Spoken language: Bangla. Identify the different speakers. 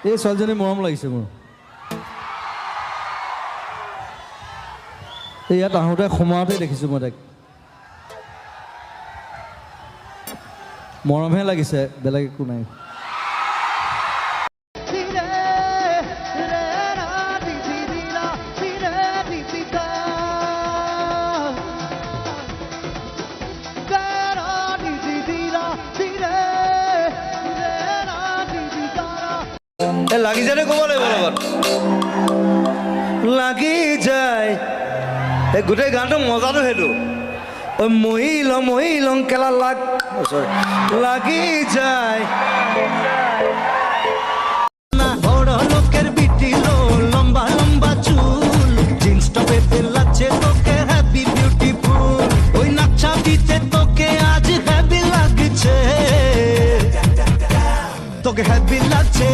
Speaker 1: এই ছোৱালীজনী মৰম লাগিছে মোৰ। এই ইয়াত আহোঁতে সোমাওঁতেই দেখিছোঁ মই তাইক। মৰমহে লাগিছে, বেলেগ একো নাই। লাগি যায় ক'ব লাগিব লগত লাগি যায়। এই গোটেই গানটো মজাটো সেইটো। ঐ মহিলং কেলা লাগি যায়। বড় লোকের বিটিল লম্বা লম্বা চুল, জিন্স টপে লাগছে তোকে হ্যাপি বিউটিফুল। ওই নাকছা দিতে তোকে আজ হ্যাপি লাগছে, তোকে হ্যাপি লাগছে।